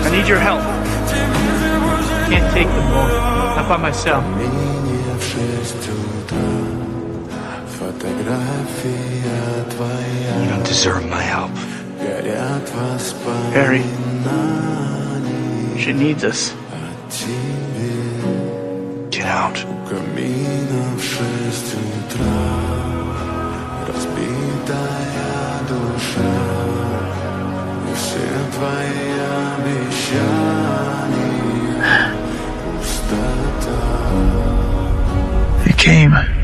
I need your help. Can't take them all. Not by myself. You don't deserve my help. Harry, she needs us. Get out. It came.